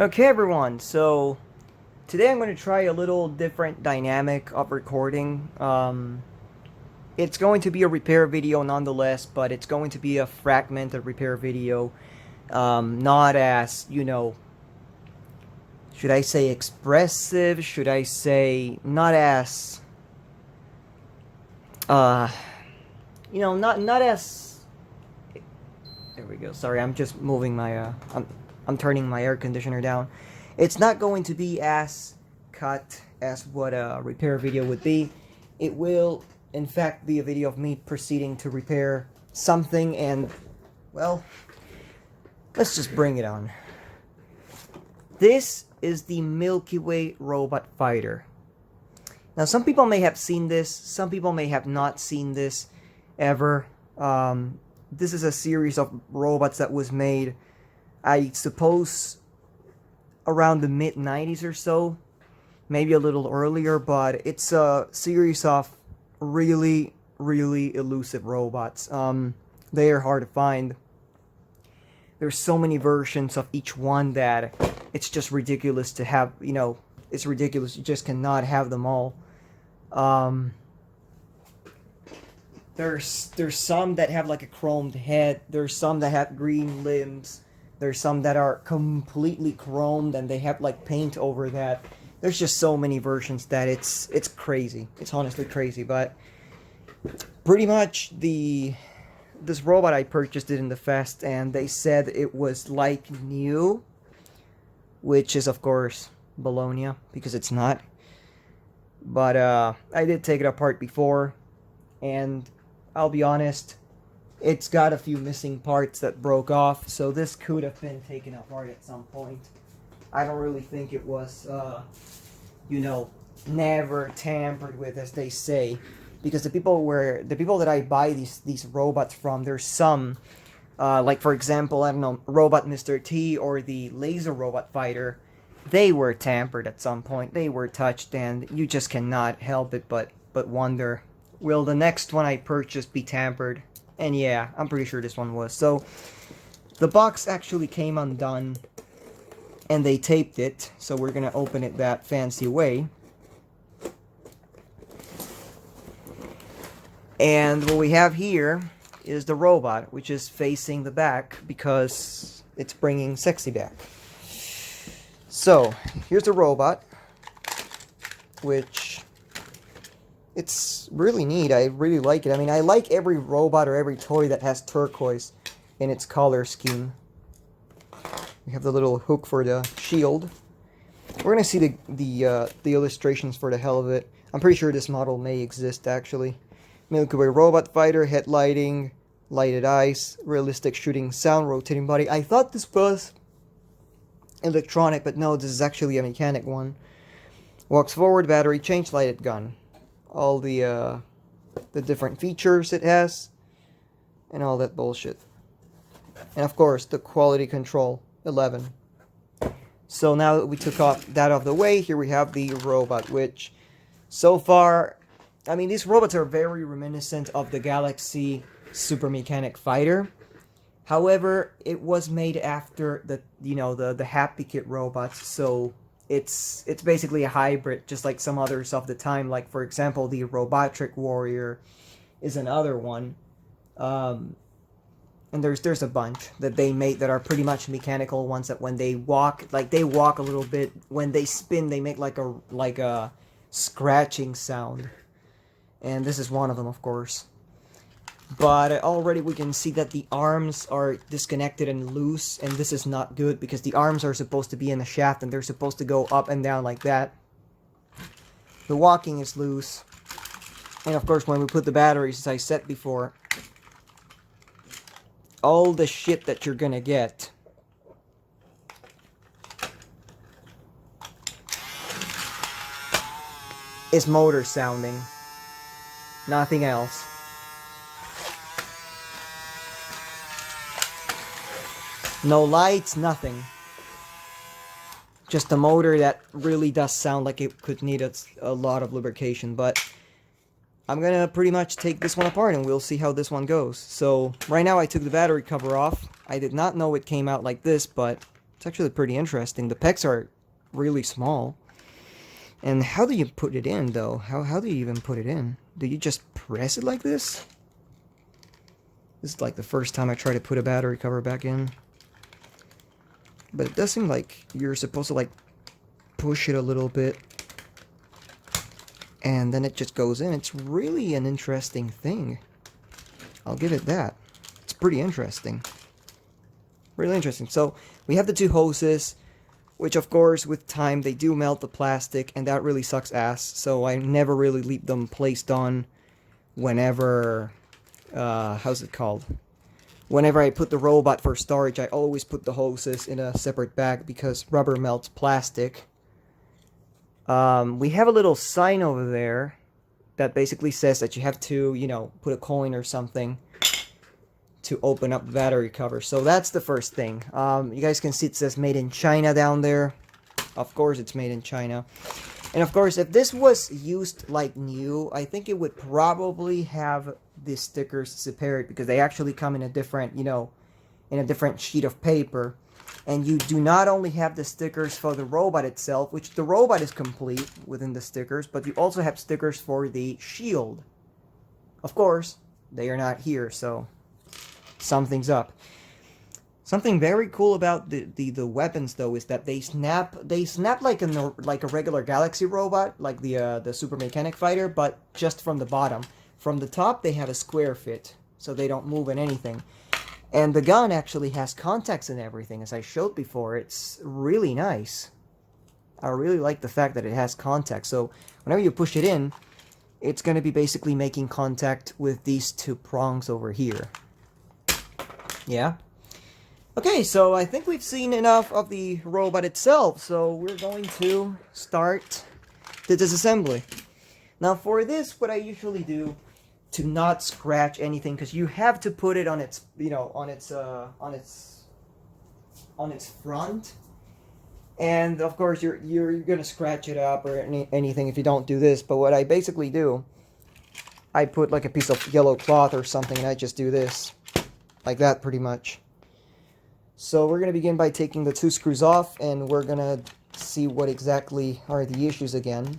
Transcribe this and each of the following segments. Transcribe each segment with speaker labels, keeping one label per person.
Speaker 1: Okay, everyone, so today I'm going to try a little different dynamic of recording. It's going to be a repair video nonetheless, but it's going to be a fragmented repair video. Not as, should I say expressive? Should I say not as, uh, not as. There we go. Sorry, I'm just moving I'm turning my air conditioner down. It's not going to be as cut as what a repair video would be. It will, in fact, be a video of me proceeding to repair something, and, well, let's just bring it on. This is the Milkyway robot fighter. Now, some people may have seen this, some people may have not seen this ever. This is a series of robots that was made, I suppose, around the mid-90s or so. Maybe a little earlier, but it's a series of really, really elusive robots. They are hard to find. There's so many versions of each one that it's just ridiculous to have, it's ridiculous. You just cannot have them all. There's some that have like a chromed head. There's some that have green limbs. There's some that are completely chromed and they have like paint over that. There's just so many versions that it's crazy. It's honestly crazy, but pretty much this robot, I purchased it in the Fest and they said it was like new, which is of course Bologna because it's not. But I did take it apart before, and I'll be honest, it's got a few missing parts that broke off, so this could have been taken apart at some point. I don't really think it was, never tampered with, as they say, because the people that I buy these robots from, there's some, like for example, I don't know, Robot Mr. T or the Laser Robot Fighter, they were tampered at some point. They were touched, and you just cannot help it but wonder, will the next one I purchase be tampered? And yeah, I'm pretty sure this one was. So, the box actually came undone, and they taped it, so we're gonna open it that fancy way. And what we have here is the robot, which is facing the back, because it's bringing sexy back. So, here's the robot, which, it's really neat. I really like it. I mean, I like every robot or every toy that has turquoise in its color scheme. We have the little hook for the shield. We're gonna see the illustrations for the hell of it. I'm pretty sure this model may exist, actually. Milky Way robot fighter, head lighting, lighted eyes, realistic shooting sound, rotating body. I thought this was electronic, but no, this is actually a mechanic one. Walks forward, battery change, lighted gun. All the different features it has, and all that bullshit. And of course, the quality control, 11. So now that we took that off the way, here we have the robot, which, so far, I mean, these robots are very reminiscent of the Galaxy Super Mechanic Fighter. However, it was made after the Happy Kit robots, so it's basically a hybrid, just like some others of the time. Like, for example, the Robotric Warrior is another one. And there's a bunch that they made that are pretty much mechanical ones that when they walk, like they walk a little bit. When they spin, they make like a scratching sound. And this is one of them, of course. But already we can see that the arms are disconnected and loose, and this is not good because the arms are supposed to be in the shaft and they're supposed to go up and down like that. The walking is loose. And of course when we put the batteries, as I said before, all the shit that you're gonna get is motor sounding. Nothing else. No lights, nothing. Just a motor that really does sound like it could need a lot of lubrication, but I'm gonna pretty much take this one apart and we'll see how this one goes. So, right now I took the battery cover off. I did not know it came out like this, but It's actually pretty interesting. The pecs are really small. And how do you put it in, though? How do you even put it in? Do you just press it like this? This is like the first time I try to put a battery cover back in. But it does seem like you're supposed to like push it a little bit. And then it just goes in. It's really an interesting thing. I'll give it that. It's pretty interesting. Really interesting. So we have the two hoses, which of course with time they do melt the plastic, and that really sucks ass. So I never really leave them placed on whenever, how's it called? Whenever I put the robot for storage, I always put the hoses in a separate bag because rubber melts plastic. We have a little sign over there that basically says that you have to, you know, put a coin or something to open up the battery cover. So that's the first thing. You guys can see it says made in China down there. Of course it's made in China. And of course, if this was used like new, I think it would probably have the stickers separate because they actually come in a different, you know, in a different sheet of paper. And you do not only have the stickers for the robot itself, which the robot is complete within the stickers, but you also have stickers for the shield. Of course, they are not here, so something's up. Something very cool about the weapons though is that they snap like a regular Galaxy robot, like the Super Mechanic Fighter, but just from the bottom. From the top they have a square fit, so they don't move in anything. And the gun actually has contacts and everything, as I showed before. It's really nice. I really like the fact that it has contacts. So whenever you push it in, it's going to be basically making contact with these two prongs over here. Yeah. Okay, so I think we've seen enough of the robot itself. So we're going to start the disassembly. Now for this, what I usually do to not scratch anything, because you have to put it on its, you know, on its front, and of course you're gonna scratch it up or anything if you don't do this. But what I basically do, I put like a piece of yellow cloth or something, and I just do this, like that, pretty much. So we're gonna begin by taking the two screws off, and we're gonna see what exactly are the issues again,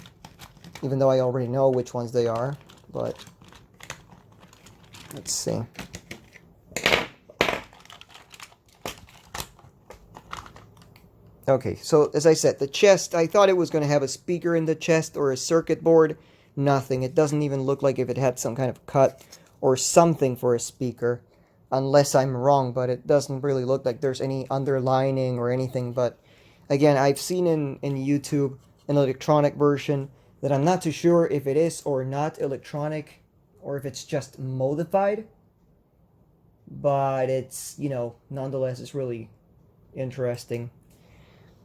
Speaker 1: even though I already know which ones they are, but let's see. Okay, so as I said, the chest, I thought it was going to have a speaker in the chest or a circuit board. Nothing. It doesn't even look like if it had some kind of cut or something for a speaker. Unless I'm wrong, but it doesn't really look like there's any underlining or anything. But again, I've seen in YouTube an electronic version that I'm not too sure if it is or not electronic, or if it's just modified, but it's, you know, nonetheless, it's really interesting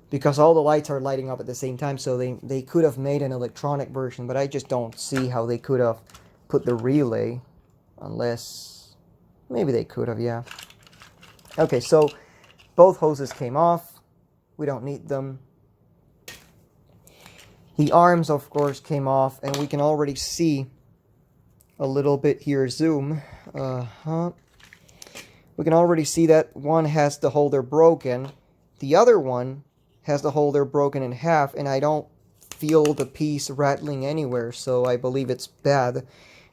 Speaker 1: because all the lights are lighting up at the same time. So they could have made an electronic version, but I just don't see how they could have put the relay, unless maybe they could have. Yeah. Okay, so both hoses came off. We don't need them. The arms, of course, came off, and we can already see a little bit here, zoom. We can already see that one has the holder broken. The other one has the holder broken in half, and I don't feel the piece rattling anywhere, so I believe it's bad.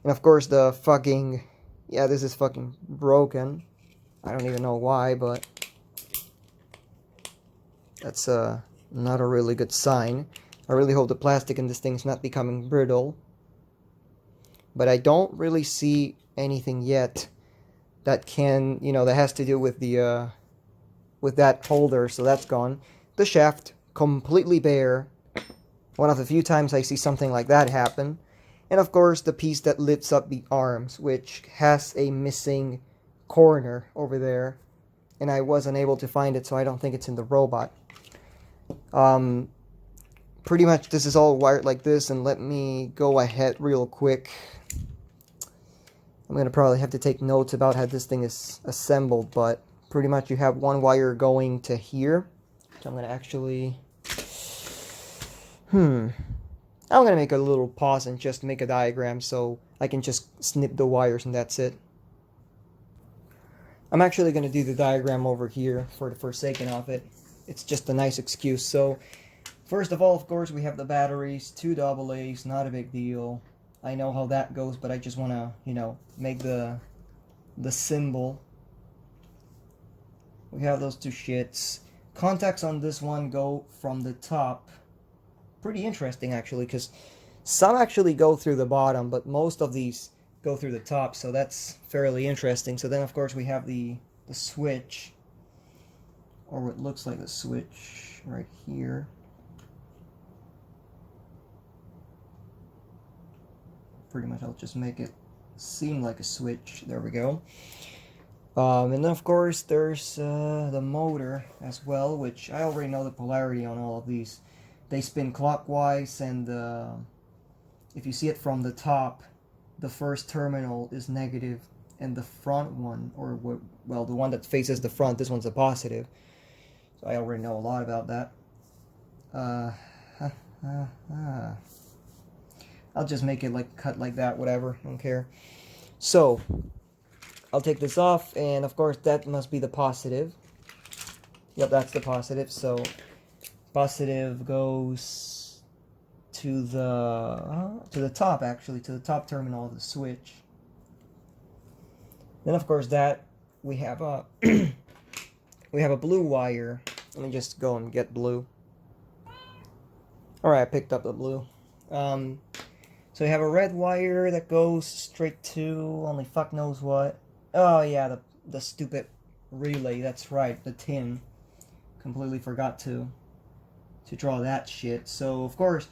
Speaker 1: And of course the fucking, yeah, this is fucking broken. I don't even know why, but that's not a really good sign. I really hope the plastic in this thing's not becoming brittle. But I don't really see anything yet that can, you know, that has to do with the, with that holder, so that's gone. The shaft, completely bare. One of the few times I see something like that happen. And of course, the piece that lifts up the arms, which has a missing corner over there. And I wasn't able to find it, so I don't think it's in the robot. Pretty much this is all wired like this, and let me go ahead real quick. I'm going to probably have to take notes about how this thing is assembled, but pretty much you have one wire going to here. So I'm going to actually... I'm going to make a little pause and just make a diagram so I can just snip the wires and that's it. I'm actually going to do the diagram over here for the forsaken of it. it's just a nice excuse. So first of all, of course, we have the batteries, 2 AA's, not a big deal. I know how that goes, but I just want to, you know, make the symbol. We have those 2 shits. Contacts on this one go from the top. Pretty interesting, actually, because some actually go through the bottom, but most of these go through the top, so that's fairly interesting. So then, of course, we have the switch, or what looks like a switch right here. Pretty much, I'll just make it seem like a switch. There we go. And then, of course, there's the motor as well, which I already know the polarity on all of these. They spin clockwise, and if you see it from the top, the first terminal is negative, and the front one, or well, the one that faces the front, this one's a positive. So I already know a lot about that. I'll just make it like cut like that, whatever, I don't care. So I'll take this off, and of course that must be the positive. Yep, that's the positive. So positive goes to the top, actually, to the top terminal of the switch. Then of course that we have a we have a blue wire. Let me just go and get blue. Alright, I picked up the blue. So we have a red wire that goes straight to only fuck knows what. Oh yeah, the stupid relay, that's right, the tin. Completely forgot to draw that shit. So of course,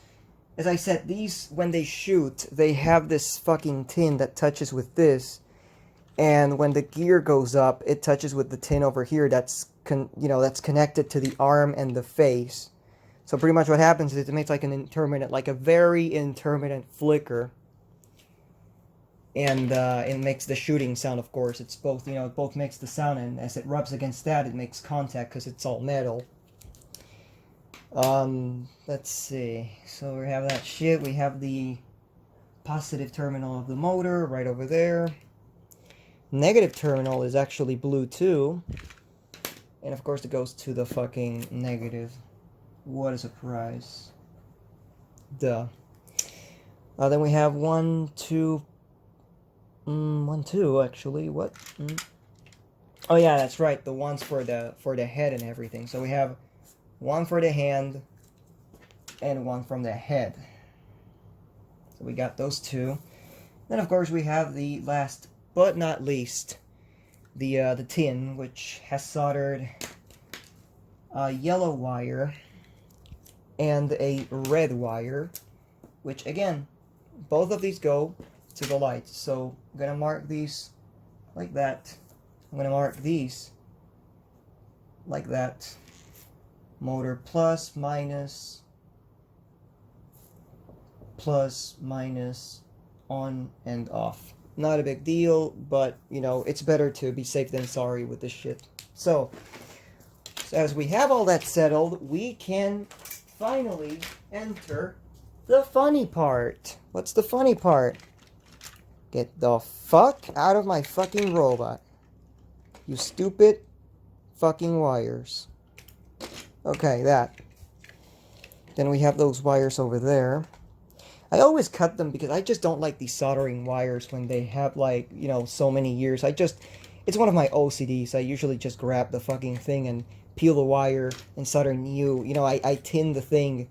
Speaker 1: as I said, these, when they shoot, they have this fucking tin that touches with this, and when the gear goes up, it touches with the tin over here that's that's connected to the arm and the face. So pretty much what happens is it makes like an intermittent, like a very intermittent flicker. And it makes the shooting sound, of course. It's both, it both makes the sound, and as it rubs against that, it makes contact because it's all metal. Let's see. So we have that shit. We have the positive terminal of the motor right over there. Negative terminal is actually blue too. And of course it goes to the fucking negative. What a surprise. Duh. Then we have 1, 2, 1, 2 actually. What? Oh yeah, that's right. The ones for the head and everything. So we have one for the hand and one from the head. So we got those 2. Then of course we have the last but not least, the tin, which has soldered a yellow wire and a red wire, which again, both of these go to the lights. So I'm gonna mark these like that. I'm gonna mark these like that. Motor plus, minus, on and off. Not a big deal, but it's better to be safe than sorry with this shit. So as we have all that settled, we can finally enter the funny part. What's the funny part? Get the fuck out of my fucking robot. You stupid fucking wires. Okay, that. Then we have those wires over there. I always cut them because I just don't like these soldering wires when they have like, so many years. It's one of my OCDs. I usually just grab the fucking thing and peel the wire and solder new. I tin the thing.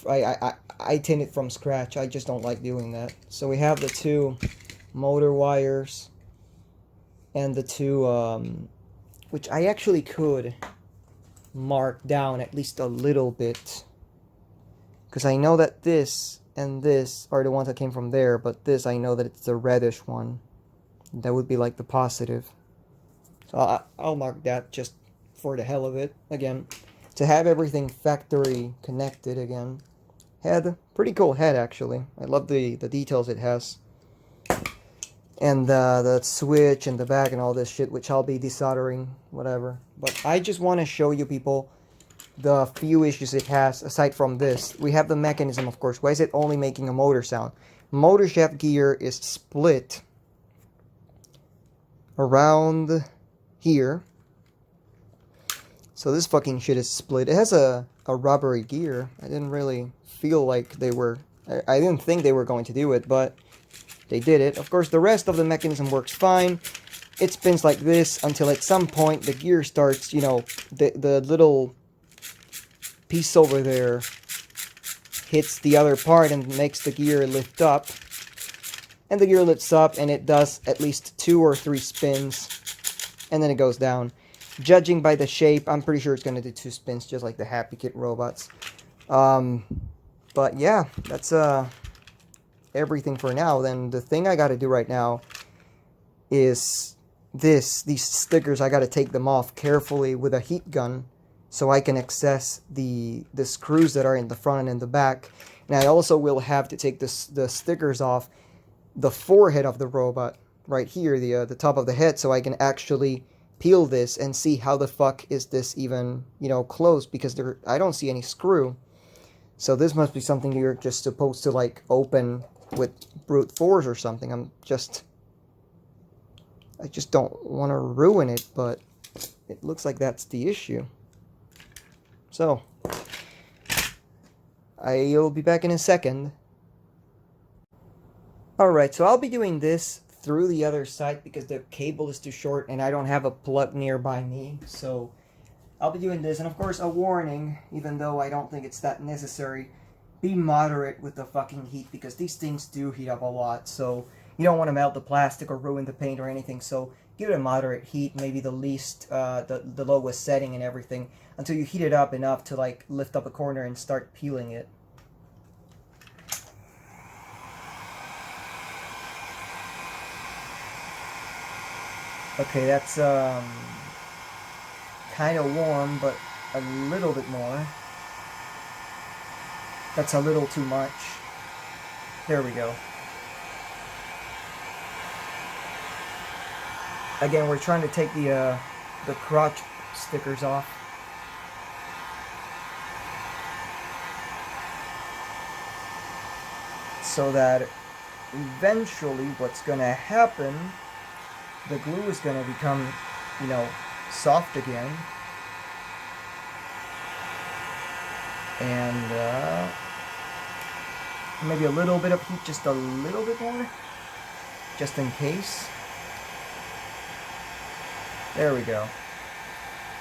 Speaker 1: I tin it from scratch. I just don't like doing that. So we have the 2 motor wires and the 2, which I actually could mark down at least a little bit. Because I know that this and this are the ones that came from there, but this I know that it's the reddish one. That would be like the positive. So I'll mark that just for the hell of it. Again, to have everything factory connected again. Head, pretty cool head actually. I love the details it has. And the switch and the back and all this shit, which I'll be desoldering, whatever. But I just want to show you people the few issues it has aside from this. We have the mechanism, of course. Why is it only making a motor sound? Motor shaft gear is split around here. So this fucking shit is split. It has a rubbery gear. I didn't really feel like they were... I didn't think they were going to do it, but they did it. Of course, the rest of the mechanism works fine. It spins like this until at some point the gear starts, you know, the little piece over there hits the other part and makes the gear lift up. And the gear lifts up and it does at least 2 or 3 spins. And then it goes down. Judging by the shape, I'm pretty sure it's going to do 2 spins, just like the Happy Kit robots. But yeah, that's everything for now. Then the thing I got to do right now is these stickers. I got to take them off carefully with a heat gun so I can access the screws that are in the front and in the back. And I also will have to take the stickers off the forehead of the robot right here, the top of the head, so I can actually peel this and see how the fuck is this even, you know, closed, because I don't see any screw. So this must be something you're just supposed to like open with brute force or something. I just don't want to ruin it, but it looks like that's the issue. So I'll be back in a second. Alright, so I'll be doing this through the other side because the cable is too short and I don't have a plug nearby me. So I'll be doing this, and of course a warning, even though I don't think it's that necessary, be moderate with the fucking heat because these things do heat up a lot. So you don't want to melt the plastic or ruin the paint or anything, so give it a moderate heat, maybe the least, the lowest setting and everything, until you heat it up enough to like lift up a corner and start peeling it. Okay, that's kind of warm, but a little bit more. That's a little too much. There we go. Again, we're trying to take the crotch stickers off. So that eventually what's going to happen, the glue is going to become, you know, soft again. And maybe a little bit of heat, just a little bit more, just in case. There we go.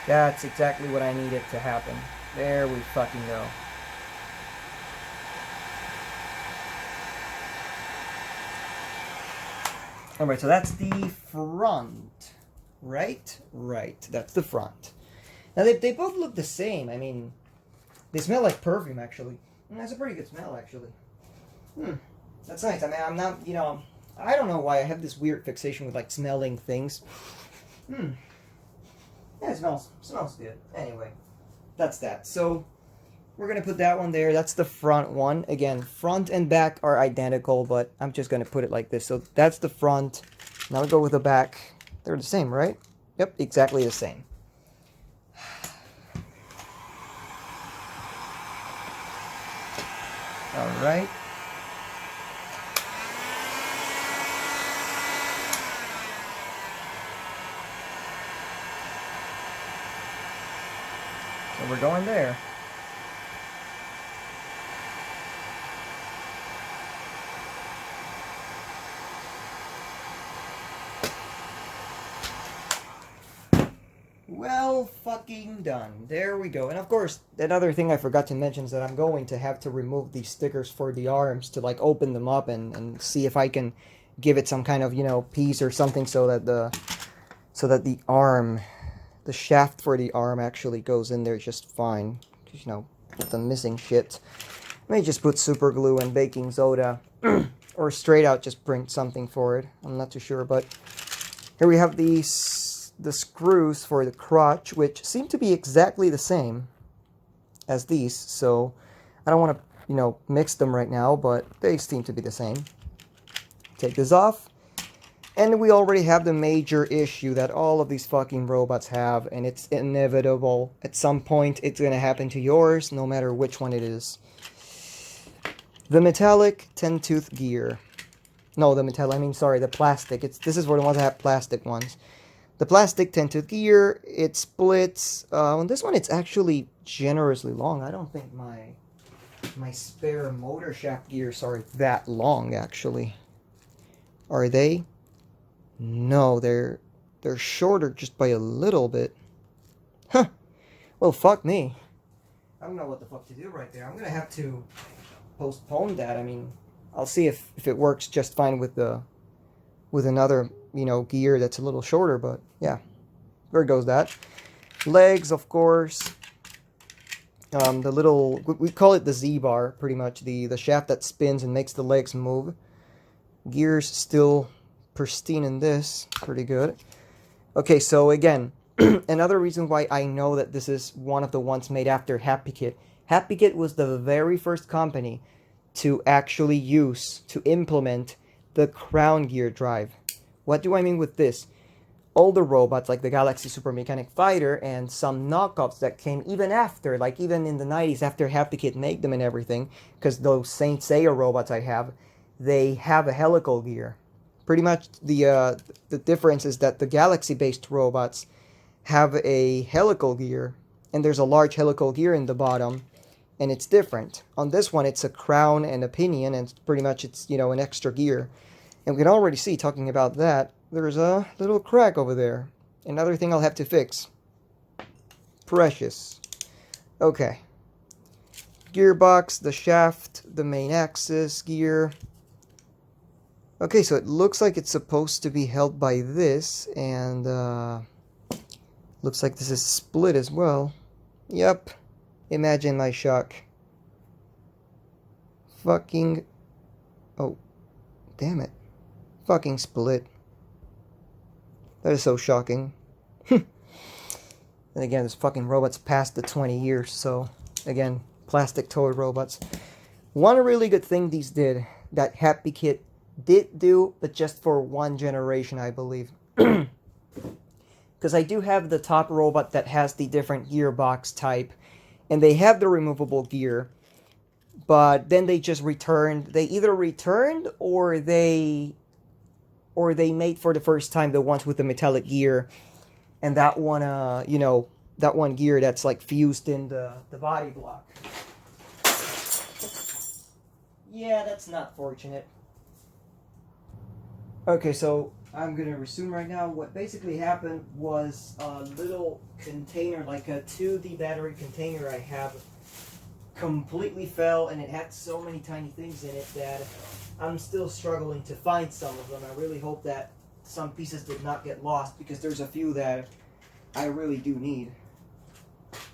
Speaker 1: That's exactly what I needed to happen. There we fucking go. Alright, so that's the front. Right? Right. That's the front. Now, they both look the same. I mean, they smell like perfume, actually. That's a pretty good smell, actually. That's nice. I mean, I'm not, you know, I don't know why I have this weird fixation with, like, smelling things. Yeah, it smells good. Anyway, that's that. So, we're going to put that one there. That's the front one. Again, front and back are identical, but I'm just going to put it like this. So, that's the front. Now we go with the back. They're the same, right? Yep, exactly the same. All right. So we're going there. Well fucking done. There we go. And of course, another thing I forgot to mention is that I'm going to have to remove these stickers for the arms to like open them up and see if I can give it some kind of, you know, piece or something so that the arm, the shaft for the arm actually goes in there just fine. You know, with the missing shit. I may just put super glue and baking soda or straight out just print something for it. I'm not too sure, but here we have the screws for the crotch, which seem to be exactly the same as these, so I don't want to, you know, mix them right now, but they seem to be the same. Take this off, and we already have the major issue that all of these fucking robots have, and it's inevitable. At some point, it's going to happen to yours, no matter which one it is. The metallic 10-tooth gear. No, the metallic, I mean, sorry, the plastic. This is for the ones that have plastic ones. The plastic tinted gear, it splits. On this one, it's actually generously long. I don't think my spare motor shaft gears are that long, actually. Are they? No, they're shorter just by a little bit. Huh. Well, fuck me. I don't know what the fuck to do right there. I'm gonna have to postpone that. I mean, I'll see if it works just fine with another, you know, gear that's a little shorter, but yeah. There goes that. Legs, of course. The little, we call it the Z-bar, pretty much. The shaft that spins and makes the legs move. Gears still pristine in this. Pretty good. Okay, so again, another reason why I know that this is one of the ones made after Happy Kit. Happy Kit was the very first company to actually implement the crown gear drive. What do I mean with this? Older robots like the Galaxy Super Mechanic Fighter and some knockoffs that came even after, like even in the 90s after Happy Kit made them and everything, because those Saint Seiya robots I have, they have a helical gear. Pretty much the difference is that the Galaxy-based robots have a helical gear, and there's a large helical gear in the bottom, and it's different. On this one, it's a crown and a pinion, and pretty much it's, you know, an extra gear. And we can already see, talking about that, there's a little crack over there. Another thing I'll have to fix. Precious. Okay. Gearbox, the shaft, the main axis, gear. Okay, so it looks like it's supposed to be held by this, and looks like this is split as well. Yep. Imagine my shock. Fucking... Oh. Damn it. Fucking split. That is so shocking. And again, this fucking robot's past the 20 years, so... Again, plastic toy robots. One really good thing these did, that Happy Kit did do, but just for one generation, I believe. Because I do have the top robot that has the different gearbox type, and they have the removable gear, but then they just returned. They either returned or they made for the first time the ones with the metallic gear, and that one, you know, that one gear that's like fused in the body block. Yeah, that's not fortunate. Okay, so I'm gonna resume right now. What basically happened was a little container, like a 2D battery container I have, completely fell, and it had so many tiny things in it that I'm still struggling to find some of them. I really hope that some pieces did not get lost, because there's a few that I really do need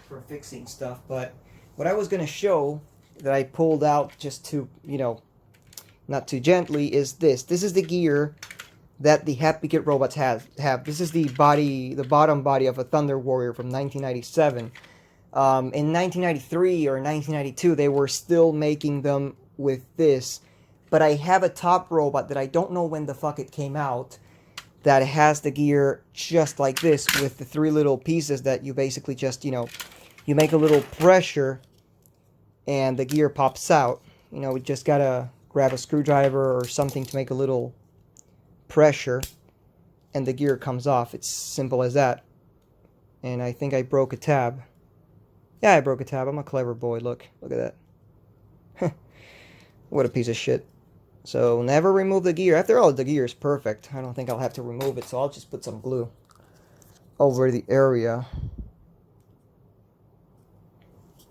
Speaker 1: for fixing stuff. But what I was gonna show that I pulled out just to, you know, not too gently, is this. This is the gear that the Happy Kit robots have. This is the bottom body of a Thunder Warrior from 1997. In 1993 or 1992, they were still making them with this. But I have a top robot that I don't know when the fuck it came out, that has the gear just like this, with the 3 little pieces that you basically just, you know, you make a little pressure and the gear pops out. You know, we just gotta grab a screwdriver or something to make a little pressure and the gear comes off. It's simple as that. And I think I broke a tab. Yeah, I broke a tab. I'm a clever boy. Look at that. What a piece of shit. So never remove the gear. After all, the gear is perfect. I don't think I'll have to remove it, so I'll just put some glue over the area.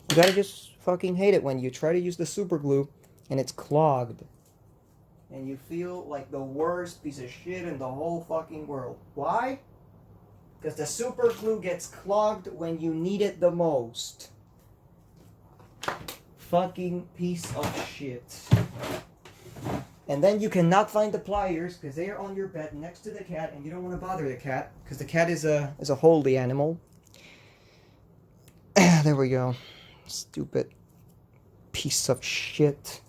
Speaker 1: You gotta just fucking hate it when you try to use the super glue and it's clogged. And you feel like the worst piece of shit in the whole fucking world. Why? Because the super glue gets clogged when you need it the most. Fucking piece of shit. And then you cannot find the pliers because they are on your bed next to the cat, and you don't want to bother the cat because the cat is a holy animal. There we go. Stupid piece of shit.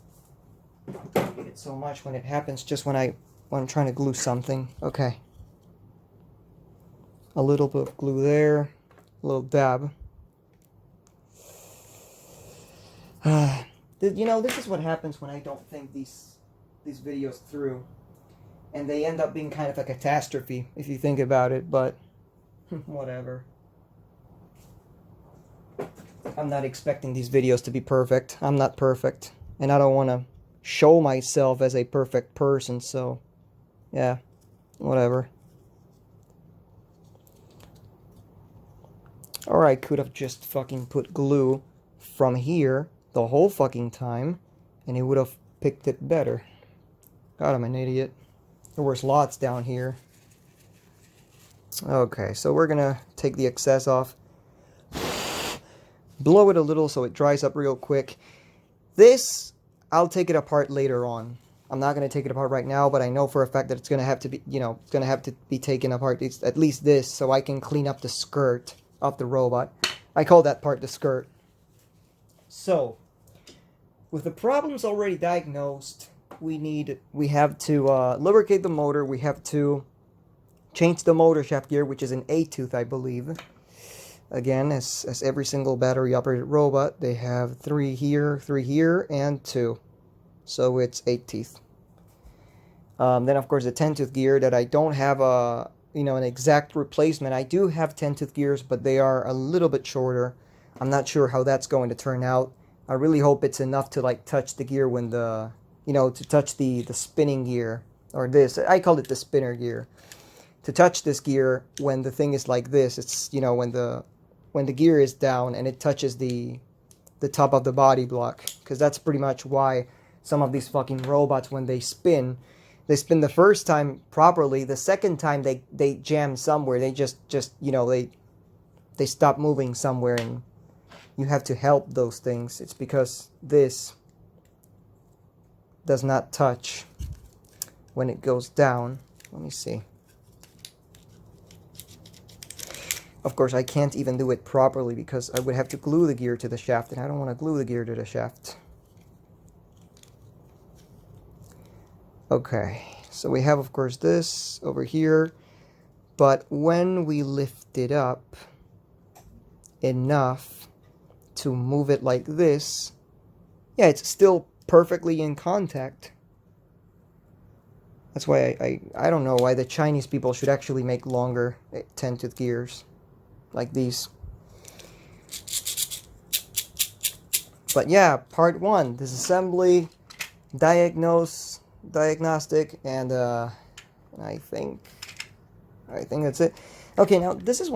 Speaker 1: I hate it so much when it happens just when I'm trying to glue something. Okay. A little bit of glue there. A little dab. You know, this is what happens when I don't think these videos through. And they end up being kind of a catastrophe, if you think about it. But Whatever. I'm not expecting these videos to be perfect. I'm not perfect. And I don't want to show myself as a perfect person, so yeah, whatever. Or I could have just fucking put glue from here the whole fucking time, and it would have picked it better. God, I'm an idiot. There was lots down here. Okay, so we're gonna take the excess off. Blow it a little so it dries up real quick. This, I'll take it apart later on. I'm not going to take it apart right now, but I know for a fact that it's going to have to be, it's going to have to be taken apart. It's at least this, so I can clean up the skirt of the robot. I call that part the skirt. So, with the problems already diagnosed, we have to lubricate the motor. We have to change the motor shaft gear, which is an 8-tooth, I believe. Again, as every single battery-operated robot, they have 3 here, and 2. So it's 8 teeth. Then, of course, the 10-tooth gear that I don't have an exact replacement. I do have 10-tooth gears, but they are a little bit shorter. I'm not sure how that's going to turn out. I really hope it's enough to, like, touch the gear when to touch the spinning gear. Or this. I call it the spinner gear. To touch this gear when the thing is like this. It's, when the gear is down and it touches the top of the body block, because that's pretty much why some of these fucking robots, when they spin the first time properly, the second time they jam somewhere, they just they stop moving somewhere, and you have to help those things. It's because this does not touch when it goes down. Let me see. Of course, I can't even do it properly because I would have to glue the gear to the shaft, and I don't want to glue the gear to the shaft. Okay, so we have, of course, this over here, but when we lift it up enough to move it like this, yeah, it's still perfectly in contact. That's why I don't know why the Chinese people should actually make longer 10-tooth gears. Like these. But yeah, part 1, disassembly, diagnostic, and I think that's it. Okay, now this is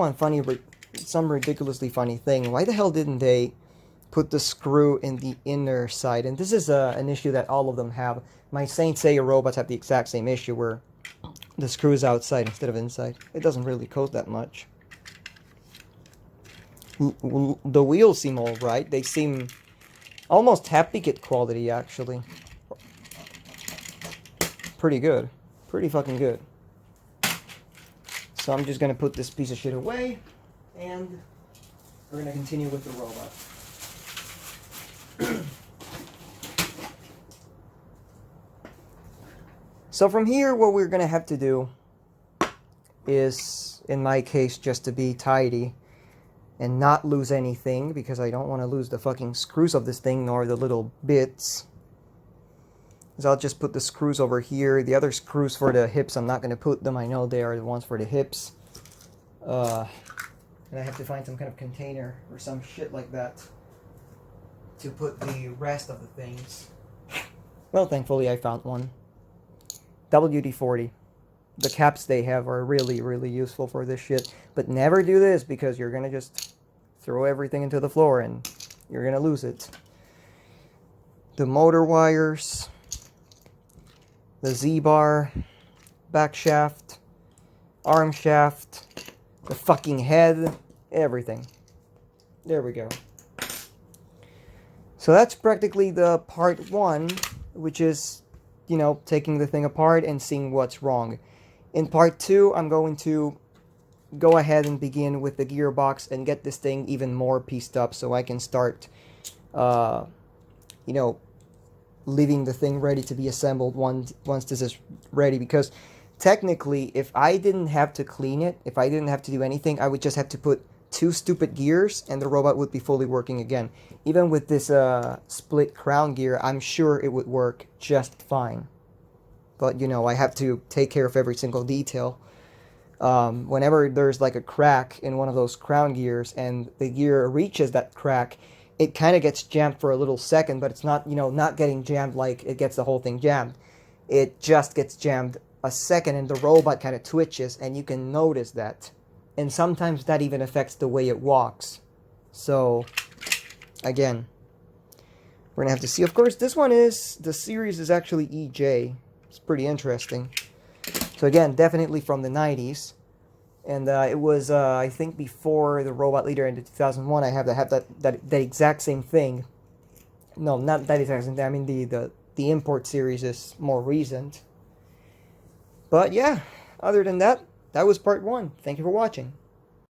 Speaker 1: some ridiculously funny thing. Why the hell didn't they put the screw in the inner side? And this is an issue that all of them have. My Saint Seiya robots have the exact same issue where the screw is outside instead of inside. It doesn't really cost that much. The wheels seem alright. They seem almost happy kit quality, actually. Pretty good. Pretty fucking good. So I'm just going to put this piece of shit away, and we're going to continue with the robot. So from here, what we're going to have to do is, in my case, just to be tidy and not lose anything, because I don't want to lose the fucking screws of this thing, nor the little bits. So I'll just put the screws over here. The other screws for the hips, I'm not going to put them. I know they are the ones for the hips. And I have to find some kind of container or some shit like that to put the rest of the things. Well, thankfully I found one. WD-40. The caps they have are really, really useful for this shit. But never do this, because you're going to just throw everything into the floor and you're going to lose it. The motor wires. The Z-bar. Back shaft. Arm shaft. The fucking head. Everything. There we go. So that's practically the part 1, which is, taking the thing apart and seeing what's wrong. In part 2, I'm going to go ahead and begin with the gearbox and get this thing even more pieced up so I can start, leaving the thing ready to be assembled once this is ready. Because technically, if I didn't have to clean it, if I didn't have to do anything, I would just have to put 2 stupid gears and the robot would be fully working again. Even with this split crown gear, I'm sure it would work just fine. But, I have to take care of every single detail. Whenever there's like a crack in one of those crown gears and the gear reaches that crack, it kind of gets jammed for a little second, but it's not, not getting jammed like it gets the whole thing jammed. It just gets jammed a second and the robot kind of twitches, and you can notice that. And sometimes that even affects the way it walks. So, again, we're going to have to see. Of course, this one is, the series is actually EJ. It's pretty interesting. So again, definitely from the 90s. And it was, I think, before the Robot Leader in 2001, I have that exact same thing. No, not that exact same thing. I mean, the import series is more recent. But yeah, other than that, that was part 1. Thank you for watching.